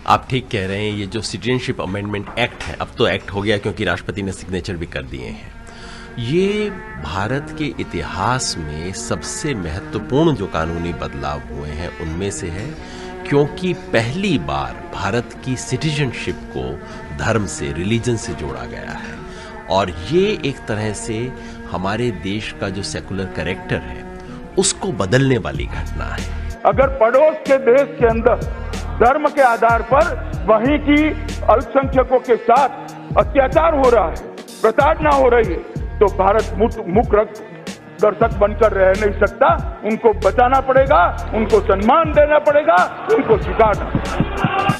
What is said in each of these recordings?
आप ठीक कह रहे हैं। ये जो सिटीजनशिप अमेंडमेंट एक्ट है, अब तो एक्ट हो गया क्योंकि राष्ट्रपति ने सिग्नेचर भी कर दिए हैं। ये भारत के इतिहास में सबसे महत्वपूर्ण जो कानूनी बदलाव हुए हैं उनमें से है, क्योंकि पहली बार भारत की सिटीजनशिप को धर्म से, रिलीजन से जोड़ा गया है। और ये एक तरह से हमारे देश का जो सेकुलर कैरेक्टर है उसको बदलने वाली घटना है। अगर पड़ोस के देश के अंदर धर्म के आधार पर वहीं की अल्पसंख्यकों के साथ अत्याचार हो रहा है, प्रताड़ना हो रही है, तो भारत मुख दर्शक बनकर रह नहीं सकता। उनको बचाना पड़ेगा, उनको सम्मान देना पड़ेगा, उनको स्वीकारना।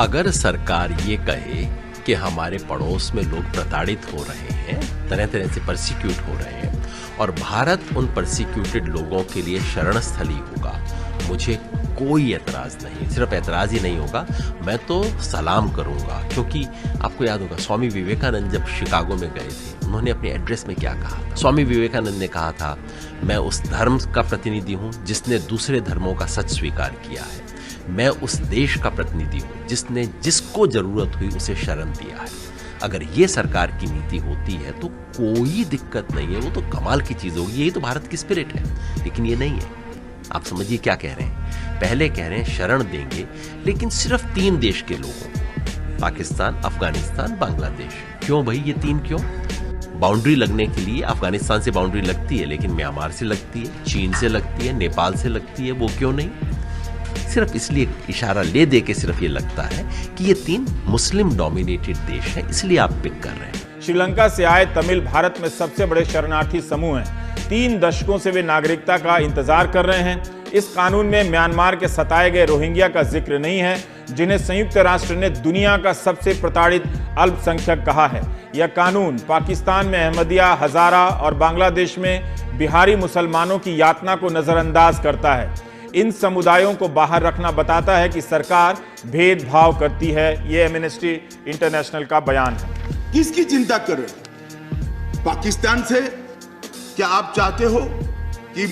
अगर सरकार ये कहे कि हमारे पड़ोस में लोग प्रताड़ित हो रहे हैं, तरह तरह से परसिक्यूट हो रहे हैं, और भारत उन परसिक्यूटेड लोगों के लिए शरण स्थली होगा, मुझे कोई एतराज नहीं। सिर्फ एतराज ही नहीं होगा, मैं तो सलाम करूंगा। क्योंकि आपको याद होगा स्वामी विवेकानंद जब शिकागो में गए थे, उन्होंने अपने एड्रेस में क्या कहा था? स्वामी विवेकानंद ने कहा था, मैं उस धर्म का प्रतिनिधि हूं जिसने दूसरे धर्मों का सच स्वीकार किया है। मैं उस देश का प्रतिनिधि हूं जिसने जिसको जरूरत हुई उसे शरण दिया है। अगर ये सरकार की नीति होती है तो कोई दिक्कत नहीं है, वो तो कमाल की चीज होगी। यही तो भारत की स्पिरिट है, लेकिन ये नहीं है। आप समझिए क्या कह रहे हैं। पहले कह रहे हैं शरण देंगे, लेकिन सिर्फ 3 देश के लोगों को, पाकिस्तान, अफगानिस्तान, बांग्लादेश। क्यों भाई, ये 3 क्यों? बाउंड्री लगने के लिए अफगानिस्तान से बाउंड्री लगती है, लेकिन म्यांमार से लगती है, चीन से लगती है, नेपाल से लगती है, वो क्यों नहीं? सिर्फ इसलिए इशारा ले दे के सिर्फ ये लगता है कि ये 3 मुस्लिम डोमिनेटेड देश हैं, इसलिए आप पिक कर रहे हैं। श्रीलंका से आए तमिल भारत में सबसे बड़े शरणार्थी समूह हैं। 3 दशकों से वे नागरिकता का इंतजार कर रहे हैं। इस कानून में म्यांमार के सताए गए रोहिंग्या का जिक्र नहीं है, जिन्हें संयुक्त राष्ट्र ने दुनिया का सबसे प्रताड़ित अल्पसंख्यक कहा है। यह कानून पाकिस्तान में अहमदिया, हजारा और बांग्लादेश में बिहारी मुसलमानों की यातना को नजरअंदाज करता है। इन समुदायों को बाहर रखना बताता है कि सरकार भेदभाव करती है। ये एमनेस्टी इंटरनेशनल का बयान है। किसकी चिंता कर रहे हैं? पाकिस्तान से? क्या आप चाहते हो कि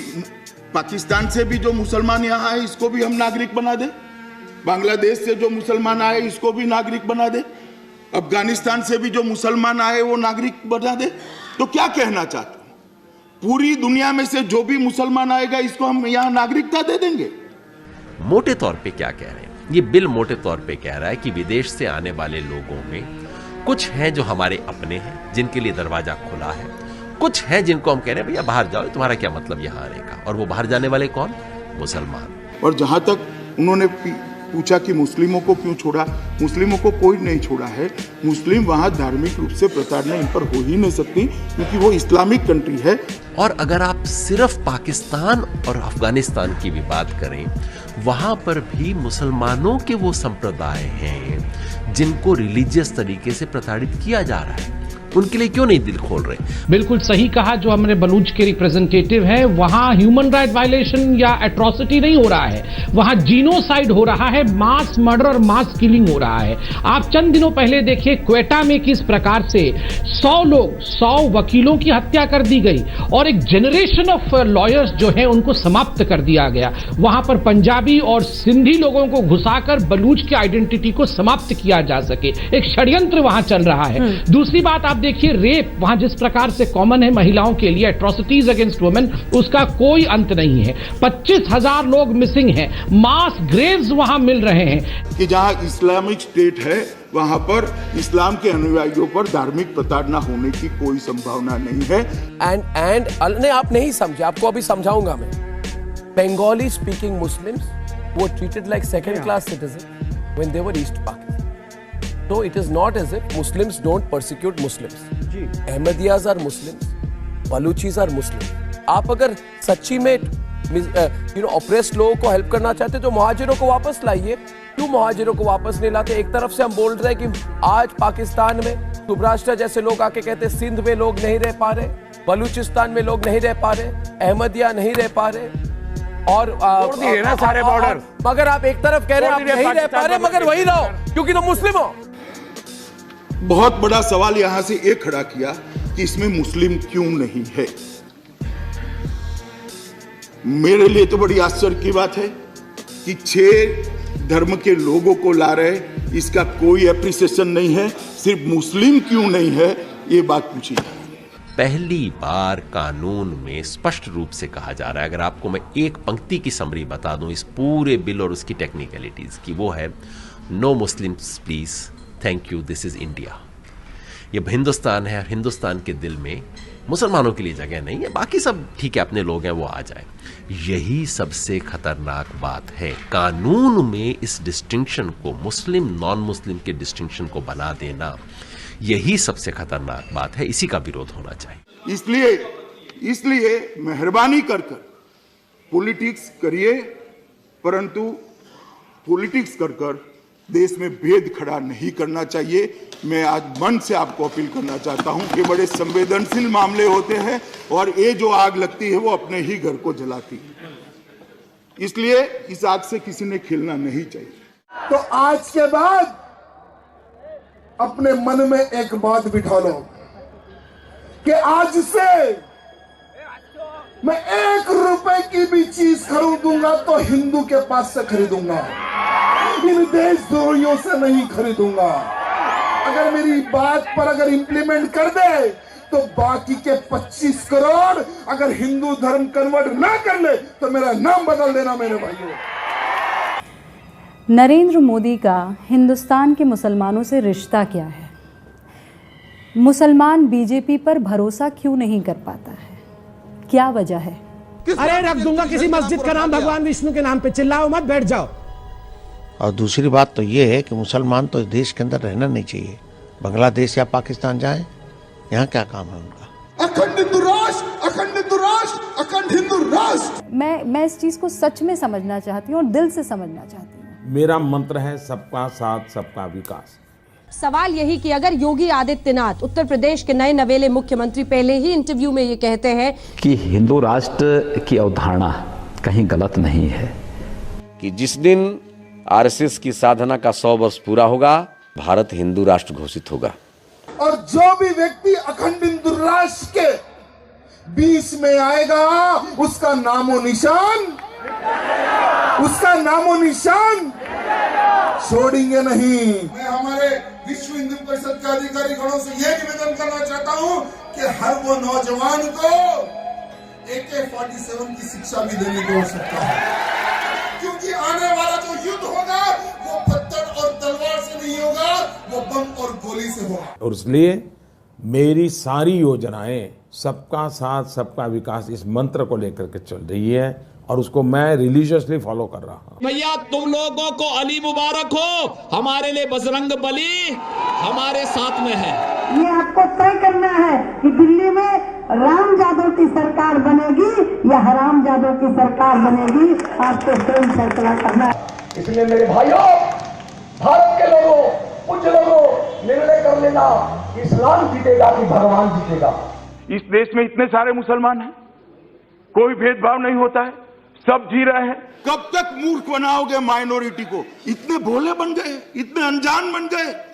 पाकिस्तान से भी जो मुसलमान यहाँ आए इसको भी हम नागरिक बना दें? बांग्लादेश से जो मुसलमान आए इसको भी नागरिक बना दें? अफगानिस्तान से भी जो मुसलमान आए वो नागरिक बना दें? तो क्या कहना चाहते हो? पूरी दुनिया में से जो भी मुसलमान आएगा इसको हम यहाँ नागरिकता दे देंगे? मोटे तौर पे क्या कह रहे हैं? ये बिल मोटे तौर पे कह रहा है कि विदेश से आने वाले लोगों में कुछ हैं जो हमारे अपने हैं, जिनके लिए दरवाजा खुला है, कुछ हैं जिनको हम कह रहे हैं भैया बाहर जाओ, तुम्हारा क्या मतलब यहां आने का। और वो बाहर जाने वाले कौन? मुसलमान। और जहां तक उन्होंने पूछा कि मुस्लिमों को क्यों छोड़ा, मुस्लिमों को कोई नहीं छोड़ा है। मुस्लिम वहां धार्मिक रूप से प्रताड़ना इन पर हो ही नहीं सकती, क्योंकि वो इस्लामिक कंट्री है। और अगर आप सिर्फ पाकिस्तान और अफगानिस्तान की भी बात करें, वहां पर भी मुसलमानों के वो संप्रदाय हैं जिनको रिलीजियस तरीके से प्रताड़ित किया जा रहा है, उनके लिए क्यों नहीं दिल खोल रहे? बिल्कुल सही कहा जो हमारे बलूच के रिप्रेजेंटेटिव हैं। वहां ह्यूमन राइट वायलेशन या एट्रोसिटी नहीं हो रहा है, वहां जीनोसाइड हो रहा है, मास मर्डर और मास किलिंग हो रहा है। आप चंद दिनों पहले देखिए क्वेटा में किस प्रकार से 100 वकीलों की हत्या कर दी गई और एक जनरेशन ऑफ लॉयर्स जो है उनको समाप्त कर दिया गया। वहां पर पंजाबी और सिंधी लोगों को घुसाकर बलूच की आइडेंटिटी को समाप्त किया जा सके, एक षड्यंत्र वहां चल रहा है। दूसरी बात आप देखिए, रेप वहां जिस प्रकार से कॉमन है महिलाओं के लिए, एट्रोसिटीज अगेंस्ट वुमेन, उसका कोई अंत नहीं है। 25,000 लोग मिसिंग हैं, मास ग्रेव्स वहां मिल रहे हैं। कि जहां इस्लामिक स्टेट है वहां पर इस्लाम के अनुयायियों पर धार्मिक प्रताड़ना होने की कोई संभावना नहीं है। एंड नहीं, आप नहीं समझे, आपको अभी समझाऊंगा मैं। बंगाली स्पीकिंग मुस्लिम्स वो treated like second class citizen when they were east Pakistan. So it is not as if Muslims don't persecute Muslims. Ahmadiyas are Muslims, Baluchis are Muslims. आप अगर सच्ची में ऑप्रेस्ड लोगों को हेल्प करना चाहते तो मुहाजिरों को वापस लाइए। क्यों मुहाजिरों को वापस नहीं लाते? एक तरफ से हम बोल रहे हैं कि आज पाकिस्तान में सुब्राष्ट्र जैसे लोग आके कहते हैं सिंध में लोग नहीं रह पा रहे, बलूचिस्तान में लोग नहीं रह पा रहे, अहमदिया नहीं रह पा रहे, और ना सारे बॉर्डर। मगर आप एक तरफ कह रहे हैं आप नहीं रह पा रहे, मगर वही रहो क्योंकि तुम मुस्लिम हो। बहुत बड़ा सवाल यहां से एक खड़ा किया कि इसमें मुस्लिम क्यों नहीं है। मेरे लिए तो बड़ी आश्चर्य की बात है कि 6 धर्म के लोगों को ला रहे, इसका कोई एप्रिसिएशन नहीं है। सिर्फ मुस्लिम क्यों नहीं है ये बात पूछी जाए। पहली बार कानून में स्पष्ट रूप से कहा जा रहा है, अगर आपको मैं एक पंक्ति की समरी बता दूं इस पूरे बिल और उसकी टेक्निकलिटीज की, वो है no Muslims please, thank you, this is India. ये हिंदुस्तान है और हिंदुस्तान के दिल में मुसलमानों के लिए जगह नहीं है, बाकी सब ठीक है, अपने लोग हैं, वो आ जाए। यही सबसे खतरनाक बात है, कानून में इस डिस्टिंक्शन को, मुस्लिम नॉन मुस्लिम के डिस्टिंक्शन को बना देना, यही सबसे खतरनाक बात है। इसी का विरोध होना चाहिए। इसलिए मेहरबानी कर पॉलिटिक्स करिए, परंतु पॉलिटिक्स कर देश में भेद खड़ा नहीं करना चाहिए। मैं आज मन से आपको अपील करना चाहता हूं कि बड़े संवेदनशील मामले होते हैं और ये जो आग लगती है वो अपने ही घर को जलाती है, इसलिए इस आग से किसी ने खेलना नहीं चाहिए। तो आज के बाद अपने मन में एक बात बिठा लो कि आज से मैं 1 रुपए की भी चीज खरीदूंगा तो हिंदू के पास से खरीदूंगा, इन देशद्रोहियों से नहीं खरीदूंगा। अगर मेरी बात पर अगर इंप्लीमेंट कर दे तो बाकी के 25 करोड़ अगर हिंदू धर्म कन्वर्ट ना कर ले तो मेरा नाम बदल देना मेरे भाइयों। नरेंद्र मोदी का हिंदुस्तान के मुसलमानों से रिश्ता क्या है? मुसलमान बीजेपी पर भरोसा क्यों नहीं कर पाता है? क्या वजह है? अरे रख दूंगा किसी मस्जिद का नाम भगवान विष्णु के नाम पे, चिल्लाओ मत, बैठ जाओ। और दूसरी बात तो ये है कि मुसलमान तो देश के अंदर रहना नहीं चाहिए, बांग्लादेश या पाकिस्तान जाएं, यहाँ क्या काम है उनका? अखंड हिंदू राष्ट्र, अखंड हिंदू राष्ट्र, अखंड हिंदू राष्ट्र। मैं इस चीज को सच में समझना चाहती हूँ और दिल से समझना चाहती हूँ। मेरा मंत्र है सबका साथ सबका विकास। सवाल यही कि अगर योगी आदित्यनाथ उत्तर प्रदेश के नए नवेले मुख्यमंत्री पहले ही इंटरव्यू में ये कहते हैं कि हिंदू राष्ट्र की अवधारणा कहीं गलत नहीं है, कि जिस दिन आरएसएस की साधना का 100 वर्ष पूरा होगा, भारत हिंदू राष्ट्र घोषित होगा। और जो भी व्यक्ति अखंड हिंदू राष्ट्र के बीच में आएगा उसका नामो निशान छोड़ेंगे नहीं। मैं हमारे विश्व हिंदू परिषद के अधिकारी गणों से यह निवेदन करना चाहता हूं कि हर वो नौजवान को AK-47 की शिक्षा भी देने की आवश्यकता है, क्योंकि आने वाला जो युद्ध होगा वो पत्थर और तलवार से नहीं होगा, वो बम और गोली से होगा। और इसलिए मेरी सारी योजनाएं सबका साथ सबका विकास इस मंत्र को लेकर के चल रही है और उसको मैं रिलीजियसली फॉलो कर रहा हूं। भैया तुम लोगों को अली मुबारक हो, हमारे लिए बजरंग बली हमारे साथ में है। ये आपको तय करना है कि दिल्ली में राम जादव की सरकार बनेगी या हराम जादव की सरकार बनेगी, आपको स्वयं फैसला करना है। इसलिए मेरे भाइयों, भारत के लोगों, कुछ लोगों, निर्णय कर लेना, इस्लाम जीतेगा कि भगवान जीतेगा। इस देश में इतने सारे मुसलमान हैं, कोई भेदभाव नहीं होता है, सब जी रहे हैं। कब तक मूर्ख बनाओगे माइनॉरिटी को? इतने भोले बन गए, इतने अनजान बन गए।